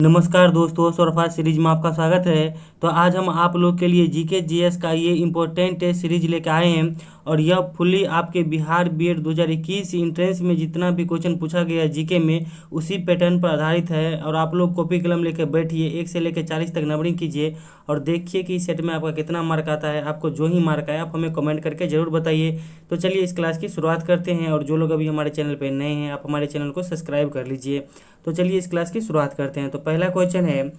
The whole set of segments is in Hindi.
नमस्कार दोस्तों, सरफराज सीरीज में आपका स्वागत है। तो आज हम आप लोग के लिए जीके जीएस का ये इम्पोर्टेंट सीरीज लेकर आए हैं और यह फुल्ली आपके बिहार बीएड 2021 इंट्रेंस में जितना भी क्वेश्चन पूछा गया जीके में उसी पैटर्न पर आधारित है। और आप लोग कॉपी कलम लेकर बैठिए, 1 से लेकर 40 तक नंबरिंग कीजिए और देखिए कि इस सेट में आपका कितना मार्क आता है। आपको जो ही मार्क आए आप हमें कमेंट करके ज़रूर बताइए। तो चलिए इस क्लास की शुरुआत करते हैं। और जो लोग अभी हमारे चैनल पर नए हैं आप हमारे चैनल को सब्सक्राइब कर लीजिए। तो चलिए इस क्लास की शुरुआत करते हैं। तो पहला क्वेश्चन है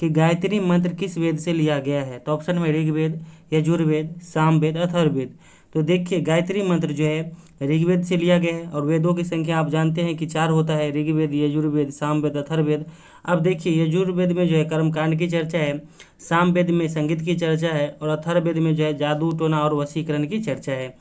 कि गायत्री मंत्र किस वेद से लिया गया है। तो ऑप्शन में ऋग्वेद, यजुर्वेद, सामवेद, अथर्ववेद। तो देखिए गायत्री मंत्र जो है ऋग्वेद से लिया गया है और वेदों की संख्या आप जानते हैं कि 4 होता है, ऋग्वेद, यजुर्वेद, सामवेद, अथर्ववेद। अब देखिए यजुर्वेद में जो है कर्मकांड की चर्चा है, सामवेद में संगीत की चर्चा है और अथर्ववेद में जो है जादू टोना और वशीकरण की चर्चा है।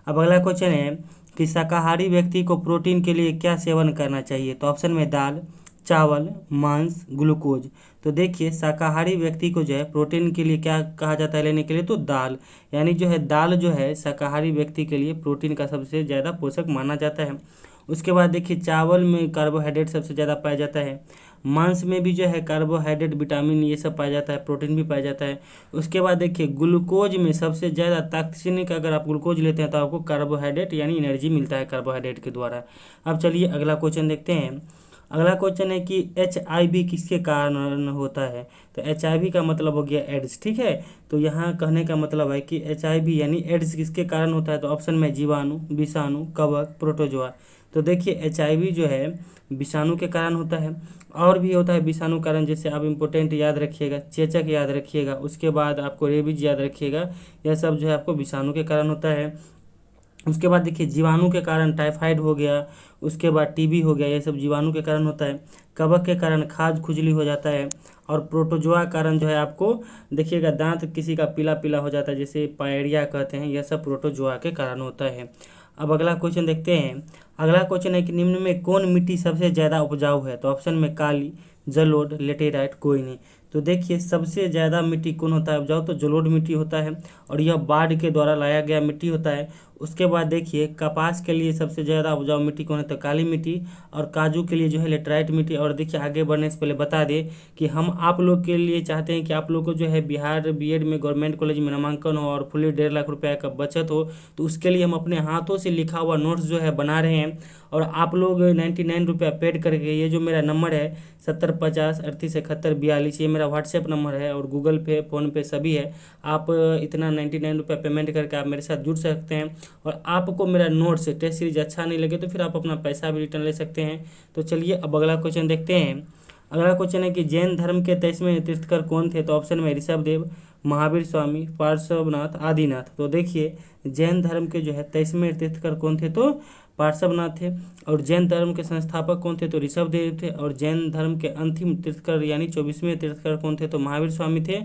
अब अगला क्वेश्चन है कि शाकाहारी व्यक्ति को प्रोटीन के लिए क्या सेवन करना चाहिए। तो ऑप्शन में दाल, चावल, मांस, ग्लूकोज। तो देखिए शाकाहारी व्यक्ति को जो है प्रोटीन के लिए क्या कहा जाता है लेने के लिए, तो दाल। यानी जो है दाल जो है शाकाहारी व्यक्ति के लिए प्रोटीन का सबसे ज़्यादा पोषक माना जाता है। उसके बाद देखिए चावल में कार्बोहाइड्रेट सबसे ज़्यादा पाया जाता है, मांस में भी जो है कार्बोहाइड्रेट, विटामिन ये सब पाया जाता है, प्रोटीन भी पाया जाता है। उसके बाद देखिए ग्लूकोज में सबसे ज़्यादा ताकसीनिक, अगर आप ग्लूकोज लेते हैं तो आपको कार्बोहाइड्रेट यानी एनर्जी मिलता है कार्बोहाइड्रेट के द्वारा। अब चलिए अगला क्वेश्चन देखते हैं। अगला क्वेश्चन है कि HIV किसके कारण होता है। तो HIV का मतलब हो गया एड्स, ठीक है। तो यहाँ कहने का मतलब है कि HIV यानी एड्स किसके कारण होता है। तो ऑप्शन में जीवाणु, विषाणु, कवक, प्रोटोजोआ। तो देखिए HIV जो है विषाणु के कारण होता है, और भी होता है विषाणु कारण, जैसे आप इम्पोर्टेंट याद रखिएगा, चेचक याद रखिएगा, उसके बाद आपको रेबीज याद रखिएगा। यह सब जो है आपको विषाणु के कारण होता है। उसके बाद देखिए जीवाणु के कारण टाइफाइड हो गया, उसके बाद टीबी हो गया, ये सब जीवाणु के कारण होता है। कवक के कारण खाज खुजली हो जाता है और प्रोटोजोआ कारण जो है आपको देखिएगा दांत किसी का पीला पीला हो जाता है, जैसे पायरिया कहते हैं, यह सब प्रोटोजोआ के कारण होता है। अब अगला क्वेश्चन देखते हैं। अगला क्वेश्चन है कि निम्न में कौन मिट्टी सबसे ज़्यादा उपजाऊ है। तो ऑप्शन में काली, जलोढ़, लेटेराइट, कोई नहीं। तो देखिए सबसे ज़्यादा मिट्टी कौन होता है उपजाऊ, तो जलोढ़ मिट्टी होता है और यह बाढ़ के द्वारा लाया गया मिट्टी होता है। उसके बाद देखिए कपास के लिए सबसे ज़्यादा उपजाऊ मिट्टी कौन है, तो काली मिट्टी, और काजू के लिए जो है लेटराइट मिट्टी। और देखिए आगे बढ़ने से पहले बता दें कि हम आप लोग के लिए चाहते हैं कि आप लोग को जो है बिहार बीएड में गवर्नमेंट कॉलेज में नामांकन हो और फुली 1.5 लाख रुपये का बचत हो। तो उसके लिए हम अपने हाथों से लिखा हुआ नोट्स जो है बना रहे हैं और आप लोग 99 रुपया पेड करके, ये जो मेरा नंबर है 7050387142, ये मेरा व्हाट्सएप नंबर है और गूगल पे, फ़ोनपे सभी है। आप इतना 99 रुपया पेमेंट करके आप मेरे साथ जुड़ सकते हैं और आपको मेरा नोट्स टेस्ट सीरीज अच्छा नहीं लगे तो फिर आप अपना पैसा भी रिटर्न ले सकते हैं। तो चलिए अब अगला क्वेश्चन देखते हैं। अगला क्वेश्चन है कि जैन धर्म के 23वें तीर्थकर कौन थे। तो ऑप्शन में ऋषभदेव, महावीर स्वामी, पार्श्वनाथ, आदिनाथ। तो देखिए जैन धर्म के जो है 23वें तीर्थकर कौन थे, तो पार्श्वनाथ थे। और जैन धर्म के संस्थापक कौन थे, तो ऋषभदेव थे। और जैन धर्म के अंतिम तीर्थकर यानी 24वें तीर्थकर कौन थे, तो महावीर स्वामी थे।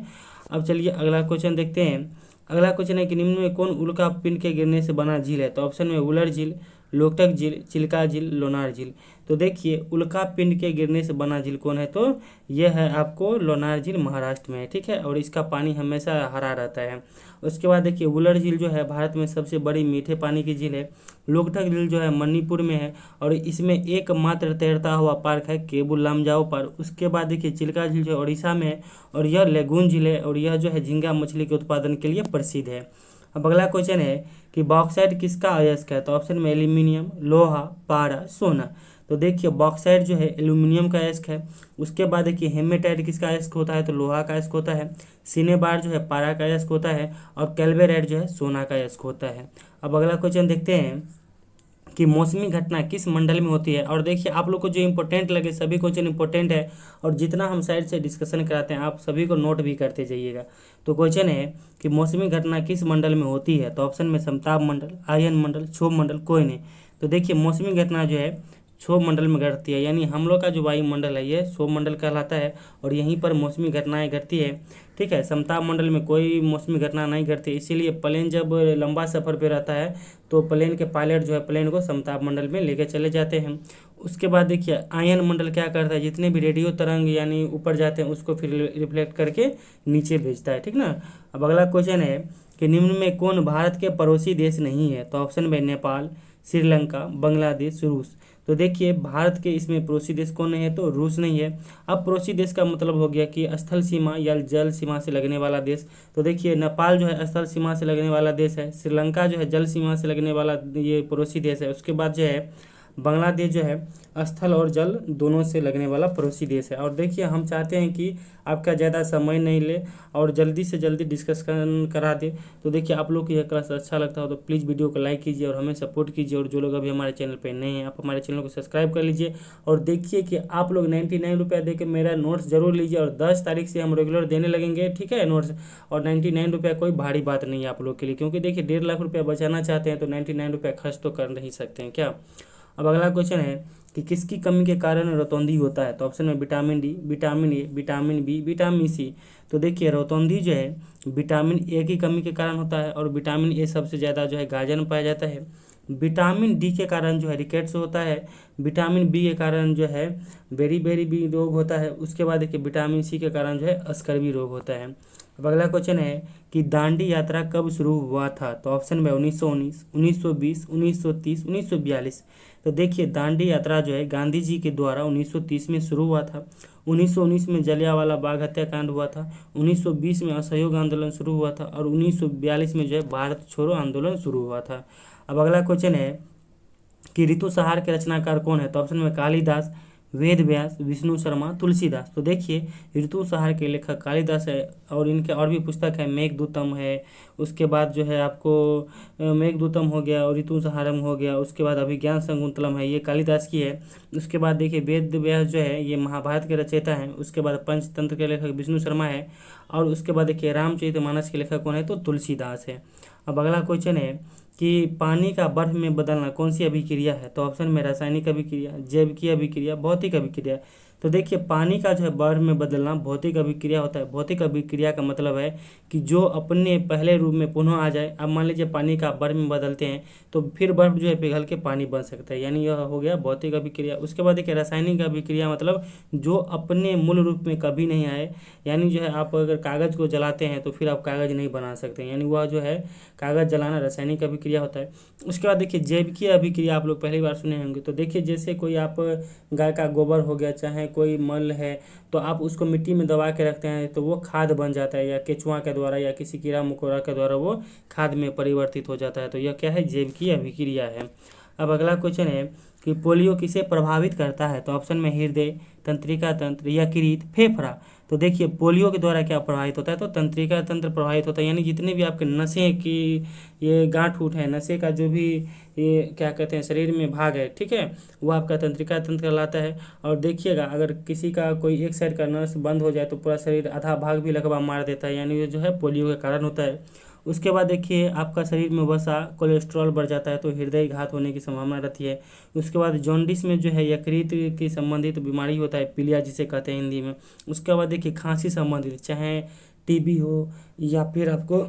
अब चलिए अगला क्वेश्चन देखते हैं। अगला क्वेश्चन है कि निम्न में कौन उल्का पिंड के गिरने से बना झील है। तो ऑप्शन में उलर झील, लोकटक झील, चिल्का झील, लोनार झील। तो देखिए उल्का पिंड के गिरने से बना झील कौन है, तो यह है आपको लोनार झील, महाराष्ट्र में है, ठीक है। और इसका पानी हमेशा हरा रहता है। उसके बाद देखिए उलर झील जो है भारत में सबसे बड़ी मीठे पानी की झील है। लोकटक झील जो है मणिपुर में है और इसमें एकमात्र तैरता हुआ पार्क है केबुल लामजाओ पार्क। उसके बाद देखिए चिल्का झील जो उड़ीसा में है और यह लेगून झील है और यह जो है झींगा मछली के उत्पादन के लिए प्रसिद्ध है। अब अगला क्वेश्चन है कि बॉक्साइट किसका अयस्क है। तो ऑप्शन में एल्यूमिनियम, लोहा, पारा, सोना। तो देखिए बॉक्साइट जो है एल्यूमिनियम का अयस्क है। उसके बाद देखिए हेमेटाइट किसका अयस्क होता है, तो लोहा का अयस्क होता है। सिनेबार जो है पारा का अयस्क होता है और कैल्वेराइट जो है सोना का अयस्क होता है। अब अगला क्वेश्चन देखते हैं कि मौसमी घटना किस मंडल में होती है। और देखिए आप लोग को जो इंपॉर्टेंट लगे, सभी क्वेश्चन इंपॉर्टेंट है और जितना हम साइड से डिस्कशन कराते हैं आप सभी को नोट भी करते जाइएगा। तो क्वेश्चन है कि मौसमी घटना किस मंडल में होती है। तो ऑप्शन में समताप मंडल, आयन मंडल, क्षोभ मंडल, कोई नहीं। तो देखिए मौसमी घटना जो है क्षोभ मंडल में घटती है, यानी हम लोग का जो वायुमंडल है ये क्षोभ मंडल कहलाता है और यहीं पर मौसमी घटनाएं घटती है, ठीक है। समताप मंडल में कोई मौसमी घटना नहीं घटती, इसीलिए प्लेन जब लंबा सफ़र पे रहता है तो प्लेन के पायलट जो है प्लेन को समताप मंडल में लेके चले जाते हैं। उसके बाद देखिए आयन मंडल क्या करता है, जितने भी रेडियो तरंग यानी ऊपर जाते हैं उसको फिर रिफ्लेक्ट करके नीचे भेजता है, ठीक ना। अब अगला क्वेश्चन है कि निम्न में कौन भारत के पड़ोसी देश नहीं है। तो ऑप्शन में नेपाल, श्रीलंका, बांग्लादेश, रूस। तो देखिए भारत के इसमें पड़ोसी देश कौन नहीं है, तो रूस नहीं है। अब पड़ोसी देश का मतलब हो गया कि स्थल सीमा या जल सीमा से लगने वाला देश। तो देखिए नेपाल जो है स्थल सीमा से लगने वाला देश है। श्रीलंका जो है जल सीमा से लगने वाला ये पड़ोसी देश है। उसके बाद जो है बांग्लादेश जो है स्थल और जल दोनों से लगने वाला पड़ोसी देश है। और देखिए हम चाहते हैं कि आपका ज़्यादा समय नहीं ले और जल्दी से जल्दी डिस्कशन करा दे। तो देखिए आप लोग को यह क्लास अच्छा लगता हो तो प्लीज़ वीडियो को लाइक कीजिए और हमें सपोर्ट कीजिए। और जो लोग अभी हमारे चैनल पे नए हैं आप हमारे चैनल को सब्सक्राइब कर लीजिए। और देखिए कि आप लोग 99 रुपया दे के मेरा नोट्स जरूर लीजिए और 10 तारीख से हम रेगुलर देने लगेंगे, ठीक है नोट्स। और 99 रुपया कोई भारी बात नहीं है आप लोग के लिए, क्योंकि देखिए 1.5 लाख रुपया बचाना चाहते हैं तो 99 रुपया खर्च तो कर नहीं सकते हैं क्या। अब अगला क्वेश्चन है कि किसकी कमी के कारण रतौंधी होता है। तो ऑप्शन में vitamin D, vitamin A, vitamin B, vitamin C. तो देखिए रतौंधी जो है विटामिन ए की कमी के कारण होता है और विटामिन ए सबसे ज़्यादा जो है गाजर में पाया जाता है। विटामिन डी के कारण जो है रिकेट्स होता है। विटामिन बी के कारण जो है बेरी बेरी बी रोग होता है। उसके बाद देखिए विटामिन सी के कारण जो है स्कर्वी रोग होता है। अब अगला क्वेश्चन है कि दांडी यात्रा कब शुरू हुआ था। तो ऑप्शन में 1919, 1920, 1930, 1942। तो देखिए दांडी यात्रा जो है गांधी जी के द्वारा 1930 में शुरू हुआ था। 1919 में जलियांवाला बाग हत्याकांड हुआ था। 1920 में असहयोग आंदोलन शुरू हुआ था और 1942 में जो है भारत छोड़ो आंदोलन शुरू हुआ था। अब अगला क्वेश्चन है कि ऋतुसंहार के रचनाकार कौन है। तो ऑप्शन में कालिदास, वेद व्यास, विष्णु शर्मा, तुलसीदास। तो देखिए ऋतुसंहार के लेखक कालिदास है और इनके और भी पुस्तक है, मेघदूतम है। उसके बाद जो है आपको मेघदूतम हो गया और ऋतुसंहारम हो गया। उसके बाद अभिज्ञान शाकुंतलम है, ये कालिदास की है। उसके बाद देखिए वेद व्यास जो है ये महाभारत के रचयिता हैं। उसके बाद पंचतंत्र के लेखक विष्णु शर्मा है। और उसके बाद देखिए रामचरितमानस के लेखक कौन है, तो तुलसीदास है। अब अगला क्वेश्चन है कि पानी का बर्फ में बदलना कौन सी अभिक्रिया है। तो ऑप्शन में रासायनिक अभिक्रिया, जैविकीय अभिक्रिया, भौतिक अभिक्रिया। तो देखिए पानी का जो है बर्फ में बदलना भौतिक अभिक्रिया होता है। भौतिक अभिक्रिया का मतलब है कि जो अपने पहले रूप में पुनः आ जाए। अब मान लीजिए पानी का बर्फ में बदलते हैं तो फिर बर्फ जो है पिघल के पानी बन सकता है, यानी यह हो गया भौतिक अभिक्रिया। उसके बाद देखिए रासायनिक अभिक्रिया मतलब जो अपने मूल रूप में कभी नहीं आए, यानी जो है आप अगर कागज़ को जलाते हैं तो फिर आप कागज़ नहीं बना सकते, यानी वह जो है कागज़ जलाना रासायनिक अभिक्रिया होता है। उसके बाद देखिए जैविकीय अभिक्रिया आप लोग पहली बार सुने होंगे। तो देखिए जैसे कोई आप गाय का गोबर हो गया, चाहे कोई मल है, तो आप उसको मिट्टी में दबा के रखते हैं तो वो खाद बन जाता है, या केचुआ के द्वारा या किसी कीड़ा मकोड़ा के द्वारा वो खाद में परिवर्तित हो जाता है। तो यह क्या है, जैविकीय अभिक्रिया है। अब अगला क्वेश्चन है कि पोलियो किसे प्रभावित करता है। तो ऑप्शन में हृदय, तंत्रिका तंत्र, यकृत, फेफड़ा। तो देखिए पोलियो के द्वारा क्या प्रभावित होता है, तो तंत्रिका तंत्र प्रभावित होता है, यानी जितने भी आपके नसें की ये गांठ उठ है, नसें का जो भी ये क्या कहते हैं शरीर में भाग है, ठीक है, वो आपका तंत्रिका तंत्र कहलाता है। और देखिएगा अगर किसी का कोई एक साइड का नस बंद हो जाए तो पूरा शरीर आधा भाग भी लकवा मार देता है, यानी ये जो है पोलियो के कारण होता है। उसके बाद देखिए आपका शरीर में वसा कोलेस्ट्रॉल बढ़ जाता है तो हृदय घात होने की संभावना रहती है। उसके बाद जॉन्डिस में जो है यकृत की संबंधित बीमारी होता है, पीलिया जिसे कहते हैं हिंदी में। उसके बाद देखिए खांसी संबंधित, चाहे टीबी हो या फिर आपको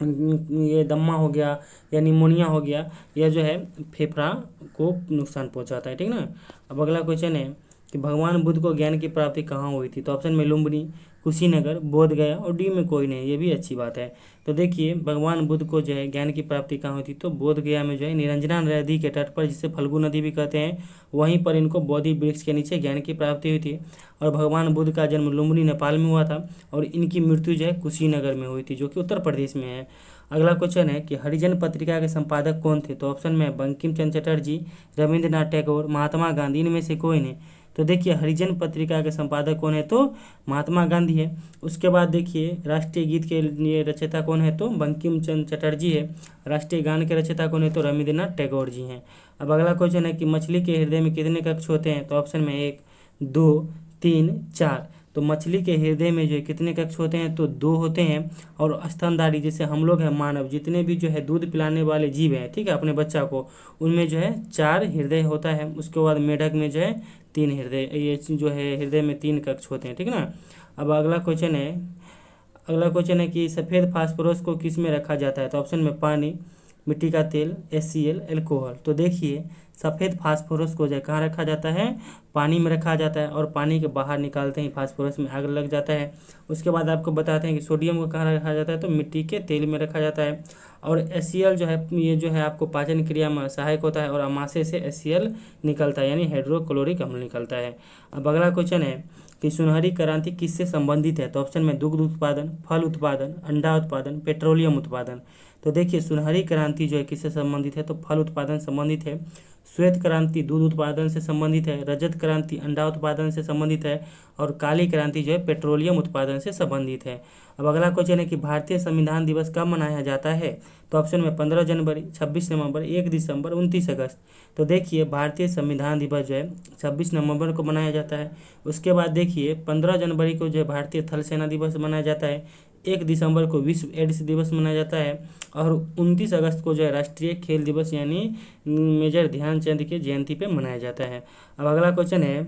ये दम्मा हो गया या निमोनिया हो गया, यह जो है फेफड़ा को नुकसान पहुंचाता है, ठीक ना। अब अगला क्वेश्चन है कि भगवान बुद्ध को ज्ञान की प्राप्ति कहाँ हुई थी। तो ऑप्शन में लुम्बिनी, कुशीनगर, बोध गया और डी में कोई नहीं, ये भी अच्छी बात है। तो देखिए भगवान बुद्ध को जो है ज्ञान की प्राप्ति कहाँ हुई थी, तो बोध गया में जो है निरंजना नदी के तट पर, जिसे फल्गु नदी भी कहते हैं, वहीं पर इनको बोधि वृक्ष के नीचे ज्ञान की प्राप्ति हुई थी। और भगवान बुद्ध का जन्म लुम्बिनी नेपाल में हुआ था और इनकी मृत्यु जो है कुशीनगर में हुई थी, जो कि उत्तर प्रदेश में है। अगला क्वेश्चन है कि हरिजन पत्रिका के संपादक कौन थे। तो ऑप्शन में बंकिम चंद्र चटर्जी, रविंद्रनाथ टैगोर, महात्मा गांधी, इनमें से कोई नहीं। तो देखिए हरिजन पत्रिका के संपादक कौन है, तो महात्मा गांधी है। उसके बाद देखिए राष्ट्रीय गीत के लिए रचयिता कौन है, तो बंकिम चंद्र चटर्जी है। राष्ट्रीय गान के रचयिता कौन है, तो रविंद्रनाथ टैगोर जी हैं। अब अगला क्वेश्चन है कि मछली के हृदय में कितने कक्ष होते हैं। तो ऑप्शन में 1, 2, 3, 4। तो मछली के हृदय में जो है कितने कक्ष होते हैं, तो 2 होते हैं। और स्तनधारी जैसे हम लोग हैं, मानव, जितने भी जो है दूध पिलाने वाले जीव हैं, ठीक है, अपने बच्चा को, उनमें जो है 4 हृदय होता है। उसके बाद मेढक में जो है 3 हृदय, ये जो है हृदय में 3 कक्ष होते हैं, ठीक ना। अब अगला क्वेश्चन है कि सफ़ेद फास्फोरस को किस में रखा जाता है। तो ऑप्शन में पानी, मिट्टी का तेल, HCl, एल्कोहल। तो देखिए सफ़ेद फास्फोरस को जो है कहाँ रखा जाता है, पानी में रखा जाता है, और पानी के बाहर निकालते ही फास्फोरस में आग लग जाता है। उसके बाद आपको बताते हैं कि सोडियम को कहाँ रखा जाता है, तो मिट्टी के तेल में रखा जाता है। और HCl जो है, ये जो है आपको पाचन क्रिया में सहायक होता है, और अमाशय से HCl निकलता है, यानी हाइड्रोक्लोरिक अम्ल निकलता है। अब अगला क्वेश्चन है कि सुनहरी क्रांति किससे संबंधित है, तो ऑप्शन में दुग्ध उत्पादन, फल उत्पादन, अंडा उत्पादन, पेट्रोलियम उत्पादन। तो देखिए सुनहरी क्रांति जो है किससे संबंधित है, तो फल उत्पादन संबंधित है। श्वेत क्रांति दूध उत्पादन से संबंधित है। रजत क्रांति अंडा उत्पादन से संबंधित है। और काली क्रांति जो है पेट्रोलियम उत्पादन से संबंधित है। अब अगला क्वेश्चन है कि भारतीय संविधान दिवस कब मनाया जाता है, तो ऑप्शन में 15 जनवरी, 26 नवंबर, 1 दिसंबर, 29 अगस्त। तो देखिए भारतीय संविधान दिवस जो है 26 नवंबर को मनाया जाता है। उसके बाद देखिए 15 जनवरी को जो है भारतीय थल सेना दिवस मनाया जाता है। 1 दिसंबर को विश्व एड्स दिवस मनाया जाता है। और 29 अगस्त को जो है राष्ट्रीय खेल दिवस यानी मेजर ध्यानचंद की जयंती पे मनाया जाता है। अब अगला क्वेश्चन है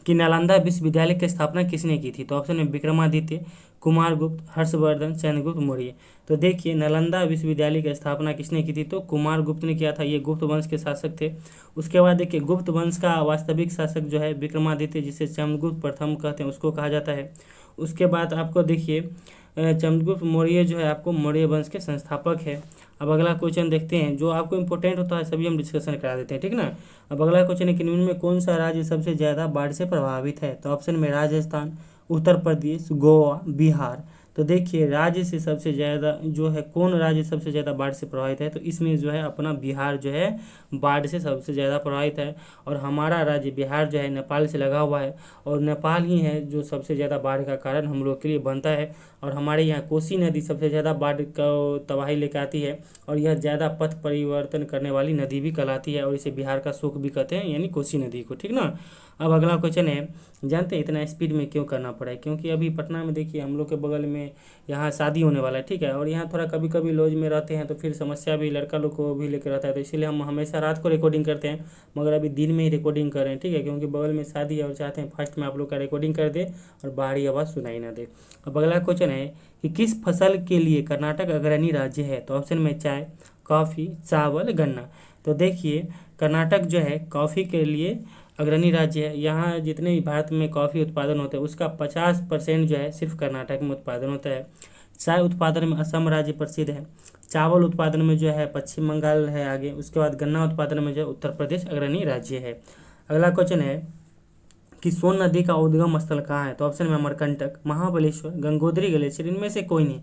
कि नालंदा विश्वविद्यालय की स्थापना किसने की थी, तो ऑप्शन में विक्रमादित्य, कुमारगुप्त, हर्षवर्धन, चंद्रगुप्त मौर्य। तो देखिए नालंदा विश्वविद्यालय की स्थापना किसने की थी, तो कुमारगुप्त ने किया था। ये गुप्त वंश के शासक थे। उसके बाद देखिए गुप्त वंश का वास्तविक शासक जो है विक्रमादित्य, जिसे चंद्रगुप्त प्रथम कहते हैं, उसको कहा जाता है। उसके बाद आपको देखिए चंद्रगुप्त मौर्य जो है आपको मौर्य वंश के संस्थापक है। अब अगला क्वेश्चन देखते हैं, जो आपको इंपॉर्टेंट होता है सभी हम डिस्कशन करा देते हैं, ठीक ना। अब अगला क्वेश्चन है कि निम्न में कौन सा राज्य सबसे ज़्यादा बाढ़ से प्रभावित है, तो ऑप्शन में राजस्थान, उत्तर प्रदेश, गोवा, बिहार। तो देखिए राज्य से सबसे ज़्यादा जो है, कौन राज्य सबसे ज़्यादा बाढ़ से प्रभावित है, तो इसमें जो है अपना बिहार जो है बाढ़ से सबसे ज़्यादा प्रभावित है। और हमारा राज्य बिहार जो है नेपाल से लगा हुआ है, और नेपाल ही है जो सबसे ज़्यादा बाढ़ का कारण हम लोग के लिए बनता है। और हमारे यहाँ कोसी नदी सबसे ज़्यादा बाढ़ का तबाही लेकर आती है, और यह ज़्यादा पथ परिवर्तन करने वाली नदी भी कहलाती है, और इसे बिहार का शोक भी कहते हैं, यानी कोसी नदी को, ठीक ना। अब अगला क्वेश्चन है, जानते हैं इतना स्पीड में क्यों करना पड़ा है, क्योंकि अभी पटना में देखिए हम लोग के बगल में यहाँ शादी होने वाला है, ठीक है। और यहाँ थोड़ा कभी कभी लॉज में रहते हैं, तो फिर समस्या भी लड़का लोग को भी लेकर रहता है, तो इसीलिए हम हमेशा रात को रिकॉर्डिंग करते हैं, मगर अभी दिन में ही रिकॉर्डिंग कर रहे हैं, ठीक है, क्योंकि बगल में शादी है और चाहते हैं फर्स्ट में आप लोग का रिकॉर्डिंग कर दे और बाहरी आवाज़ सुनाई ना दे। अब अगला क्वेश्चन है कि किस फसल के लिए कर्नाटक अग्रणी राज्य है, तो ऑप्शन में चाय, कॉफ़ी, चावल, गन्ना। तो देखिए कर्नाटक जो है कॉफ़ी के लिए अग्रणी राज्य है। यहाँ जितने भी भारत में कॉफ़ी उत्पादन होते हैं उसका 50% जो है सिर्फ कर्नाटक में उत्पादन होता है। चाय उत्पादन में असम राज्य प्रसिद्ध है। चावल उत्पादन में जो है पश्चिम बंगाल है आगे। उसके बाद गन्ना उत्पादन में जो है उत्तर प्रदेश अग्रणी राज्य है। अगला क्वेश्चन है कि सोन नदी का उद्गम स्थल कहाँ है, तो ऑप्शन में अमरकंटक, महाबलेश्वर, गंगोत्री ग्लेशियर, इनमें से कोई नहीं।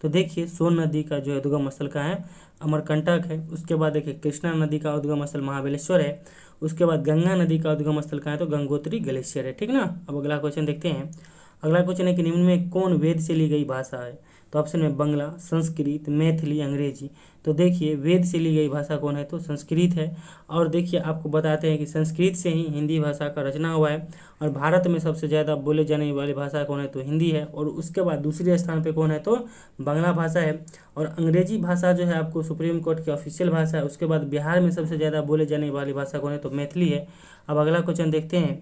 तो देखिए सोन नदी का जो है उद्गम स्थल कहाँ है, अमरकंटक है। उसके बाद देखिए कृष्णा नदी का उद्गम स्थल महाबलेश्वर है। उसके बाद गंगा नदी का उद्गम स्थल कहाँ है, तो गंगोत्री ग्लेशियर है, ठीक ना। अब अगला क्वेश्चन देखते हैं। अगला क्वेश्चन है कि निम्न में कौन वेद से ली गई भाषा है, तो ऑप्शन में बंगला, संस्कृत, मैथिली, अंग्रेजी। तो देखिए वेद से ली गई भाषा कौन है, तो संस्कृत है। और देखिए आपको बताते हैं कि संस्कृत से ही हिंदी भाषा का रचना हुआ है। और भारत में सबसे ज़्यादा बोले जाने वाली भाषा कौन है, तो हिंदी है। और उसके बाद दूसरे स्थान पे कौन है, तो बांग्ला भाषा है। और अंग्रेजी भाषा जो है आपको सुप्रीम कोर्ट की ऑफिशियल भाषा है। उसके बाद बिहार में सबसे ज़्यादा बोले जाने वाली भाषा कौन है, तो मैथिली है। अब अगला क्वेश्चन देखते हैं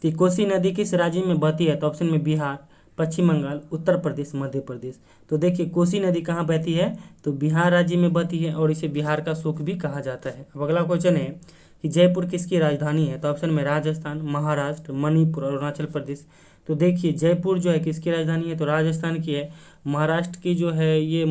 कि कोसी नदी किस राज्य में बहती है, तो ऑप्शन में बिहार, पश्चिम बंगाल, उत्तर प्रदेश, मध्य प्रदेश। तो देखिए कोसी नदी कहाँ बहती है, तो बिहार राज्य में बहती है, और इसे बिहार का शोक भी कहा जाता है। अब अगला क्वेश्चन है कि जयपुर किसकी राजधानी है, तो ऑप्शन में राजस्थान, महाराष्ट्र, मणिपुर और अरुणाचल प्रदेश। तो देखिए जयपुर जो है किसकी राजधानी है, तो राजस्थान की है। महाराष्ट्र की जो है ये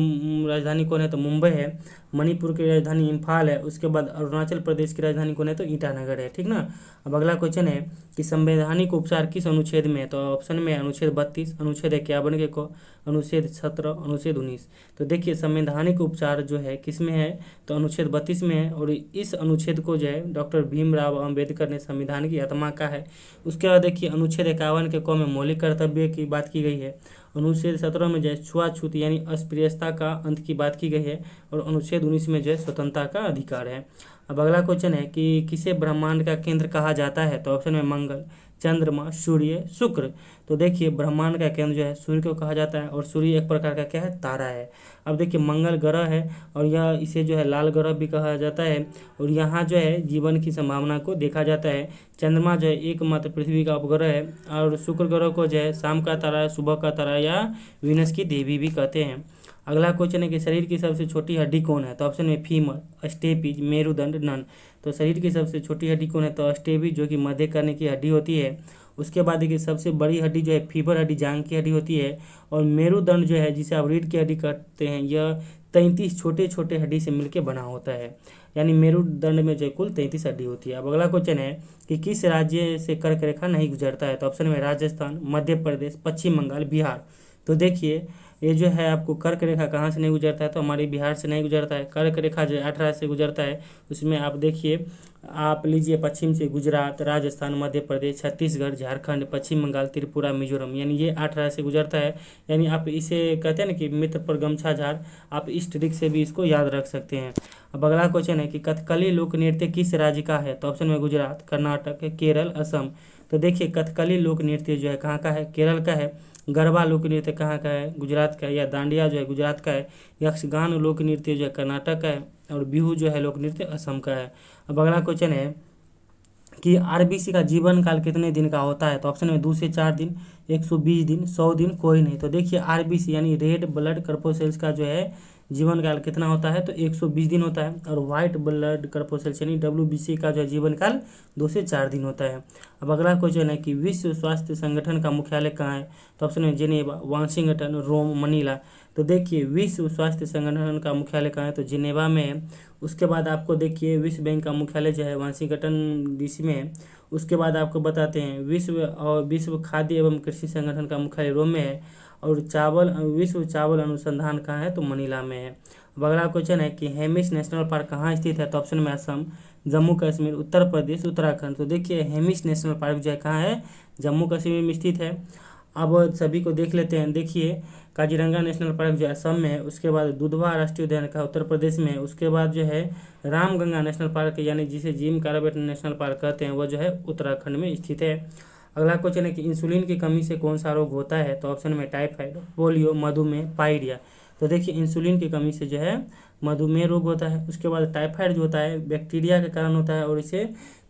राजधानी कौन है, तो मुंबई है। मणिपुर की राजधानी इम्फाल है। उसके बाद अरुणाचल प्रदेश की राजधानी कौन है, तो ईटानगर है, ठीक ना। अब अगला क्वेश्चन है कि संवैधानिक उपचार किस अनुच्छेद में है, तो ऑप्शन में अनुच्छेद 32, अनुच्छेद 51 के को, अनुच्छेद 17, अनुच्छेद 19। तो देखिए संवैधानिक उपचार जो है किस में है, तो अनुच्छेद 32 में है। और इस अनुच्छेद को जो है डॉक्टर भीमराव अम्बेडकर ने संविधान की आत्मा का है। उसके बाद देखिए अनुच्छेद 51 के को में मौलिक कर्तव्य की बात की गई है। अनुच्छेद 17 में जो है छुआछूत यानी अस्पृश्यता का अंत की बात की गई है। और अनुच्छेद 19 में जो है स्वतंत्रता का अधिकार है। अब अगला क्वेश्चन है कि किसे ब्रह्मांड का केंद्र कहा जाता है, तो ऑप्शन में मंगल, चंद्रमा, सूर्य, शुक्र। तो देखिए ब्रह्मांड का केंद्र जो है सूर्य को कहा जाता है। और सूर्य एक प्रकार का क्या है, तारा है। अब देखिए मंगल ग्रह है, और यह इसे जो है लाल ग्रह भी कहा जाता है। और यहाँ जो है जीवन की संभावना को देखा जाता है। चंद्रमा जो है एकमात्र पृथ्वी का उपग्रह है। और शुक्र ग्रह को जो है शाम का तारा, सुबह का तारा या वीनस की देवी भी कहते हैं। अगला क्वेश्चन है कि शरीर की सबसे छोटी हड्डी कौन है? तो ऑप्शन में फीमर, अस्टेपिज, मेरुदंड, नन। तो शरीर की सबसे छोटी हड्डी कौन है? तो अस्टेपिज, जो कि मध्य कर्ण की हड्डी होती है। उसके बाद देखिए सबसे बड़ी हड्डी जो है फीमर हड्डी, जांघ की हड्डी होती है। और मेरुदंड जो है, जिसे आप रीढ़ की हड्डी कहते हैं, यह 33 छोटे छोटे हड्डी से मिलकर बना होता है। यानी मेरुदंड में जो कुल 33 हड्डी होती है। अब अगला क्वेश्चन है कि किस राज्य से कर्क रेखा नहीं गुजरता है? तो ऑप्शन में राजस्थान, मध्य प्रदेश, पश्चिम बंगाल, बिहार। तो देखिए ये जो है आपको कर्क रेखा कहाँ से नहीं गुजरता है? तो हमारे बिहार से नहीं गुजरता है। कर्क रेखा जो 18 से गुजरता है, उसमें आप देखिए, आप लीजिए पश्चिम से गुजरात, राजस्थान, मध्य प्रदेश, छत्तीसगढ़, झारखंड, पश्चिम बंगाल, त्रिपुरा, मिजोरम, यानी ये 18 से गुजरता है। यानी आप इसे कहते हैं ना कि मित्र पर गमछा झाड़, आप इस ट्रिक से भी इसको याद रख सकते हैं। अब अगला क्वेश्चन है कि कथकली लोक नृत्य किस राज्य का है? तो ऑप्शन में गुजरात, कर्नाटक, केरल, असम। तो देखिए कथकली लोक नृत्य जो है कहाँ का है? केरल का है। गरबा लोक नृत्य कहाँ का है? गुजरात का है। या डांडिया जो है गुजरात का है। यक्षगान लोक नृत्य जो है कर्नाटक का है। और बिहू जो है लोक नृत्य असम का है। अब अगला क्वेश्चन है कि आरबीसी का जीवन काल कितने दिन का होता है? तो ऑप्शन में 2 से 4 दिन, 120 दिन, 100 दिन, कोई नहीं। तो देखिए आरबीसी यानी रेड ब्लड कर्पोसेल्स का जो है जीवन काल कितना होता है? तो 120 दिन होता है। और व्हाइट ब्लड कर्पोसेल्स यानी डब्ल्यूबीसी का जो है जीवन काल 2 से 4 दिन होता है। अब अगला क्वेश्चन है कि विश्व स्वास्थ्य संगठन का मुख्यालय कहाँ है? तो ऑप्शन में जिनेवा, वाशिंगटन, रोम, मनीला। तो देखिए विश्व स्वास्थ्य संगठन का मुख्यालय कहाँ है? तो जिनेवा में है। उसके बाद आपको देखिए विश्व बैंक का मुख्यालय जो है वाशिंगटन डीसी में है। उसके बाद आपको बताते हैं विश्व खाद्य एवं कृषि संगठन का मुख्यालय रोम में है। और विश्व चावल अनुसंधान कहाँ है? तो मनीला में है। अब अगला क्वेश्चन है कि हेमिस नेशनल पार्क कहाँ स्थित है? तो ऑप्शन में असम, जम्मू कश्मीर, उत्तर प्रदेश, उत्तराखंड। तो देखिए हेमिस नेशनल पार्क जो है कहाँ है? जम्मू कश्मीर में स्थित है। अब सभी को देख लेते हैं। देखिए काजीरंगा नेशनल पार्क जो असम में है। उसके बाद दुधवा राष्ट्रीय उद्यान का उत्तर प्रदेश में है। उसके बाद जो है रामगंगा नेशनल पार्क यानी जिसे जिम कॉर्बेट नेशनल पार्क कहते हैं, वह जो है उत्तराखंड में स्थित है। अगला क्वेश्चन है कि इंसुलिन की कमी से कौन सा रोग होता है? तो ऑप्शन में टाइफाइड, पोलियो, मधुमेह, पायरिया। तो देखिए इंसुलिन की कमी से जो है मधुमेह रोग होता है। उसके बाद टाइफाइड जो होता है बैक्टीरिया के कारण होता है और इसे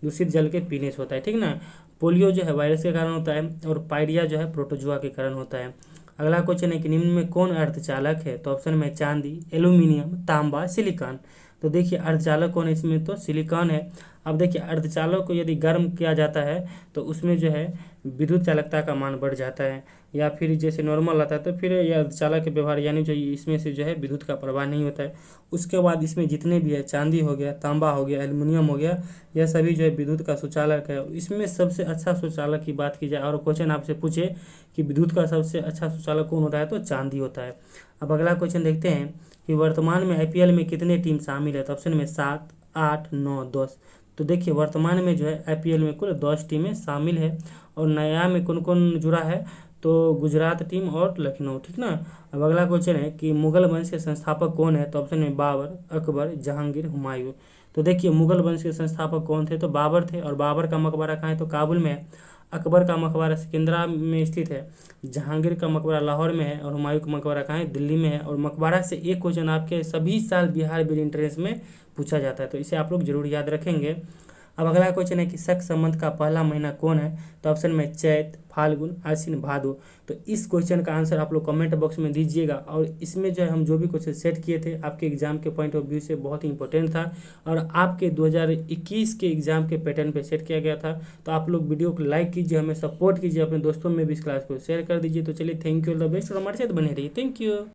दूषित जल के पीने से होता है, ठीक ना। पोलियो जो है वायरस के कारण होता है और पायरिया जो है प्रोटोजुआ के कारण होता है। अगला क्वेश्चन है कि निम्न में कौन अर्धचालक है? तो ऑप्शन में चांदी, एल्यूमिनियम, तांबा, सिलिकॉन। तो देखिए अर्धचालक कौन है इसमें? तो सिलिकॉन है। अब देखिए अर्धचालक को यदि गर्म किया जाता है तो उसमें जो है विद्युत चालकता का मान बढ़ जाता है, या फिर जैसे नॉर्मल आता है तो फिर यह अर्धचालक के व्यवहार यानी जो इसमें से जो है विद्युत का प्रवाह नहीं होता है। उसके बाद इसमें जितने भी है चांदी हो गया, तांबा हो गया, एल्युमिनियम हो गया, यह सभी जो है विद्युत का सुचालक है। इसमें सबसे अच्छा सुचालक की बात की जाए और क्वेश्चन आपसे पूछे कि विद्युत का सबसे अच्छा सुचालक कौन होता है? तो चांदी होता है। अब अगला क्वेश्चन देखते हैं कि वर्तमान में आईपीएल में कितने टीम शामिल है? तो ऑप्शन में 7, 8, 9, 10। तो देखिए वर्तमान में जो है आईपीएल में कुल 10 टीमें शामिल है। और नया में कौन कौन जुड़ा है? तो गुजरात टीम और लखनऊ, ठीक ना। अब अगला क्वेश्चन है कि मुगल वंश के संस्थापक कौन है? तो ऑप्शन में बाबर, अकबर, जहांगीर, हुमायूं। तो देखिए मुगल वंश के संस्थापक कौन थे? तो बाबर थे। और बाबर का मकबरा कहाँ है? तो काबुल में है। अकबर का मकबरा सिकंदरा में स्थित है। जहांगीर का मकबरा लाहौर में है। और हुमायूं का मकबरा कहाँ है? दिल्ली में है। और मकबरा से एक क्वेश्चन आपके सभी साल बिहार बिल इंट्रेंस में पूछा जाता है, तो इसे आप लोग जरूर याद रखेंगे। अब अगला क्वेश्चन है कि शक संबंध का पहला महीना कौन है? तो ऑप्शन में चैत, फाल्गुन, आश्विन, भादो। तो इस क्वेश्चन का आंसर आप लोग कमेंट बॉक्स में दीजिएगा। और इसमें जो है हम जो भी क्वेश्चन सेट किए थे आपके एग्जाम के पॉइंट ऑफ व्यू से बहुत ही इंपॉर्टेंट था और आपके 2021 के एग्जाम के पैटर्न पे सेट किया गया था। तो आप लोग वीडियो को लाइक कीजिए, हमें सपोर्ट कीजिए, अपने दोस्तों में भी इस क्लास को शेयर कर दीजिए। तो चलिए thank you, all the best और हमारे साथ बने रहिए। Thank you.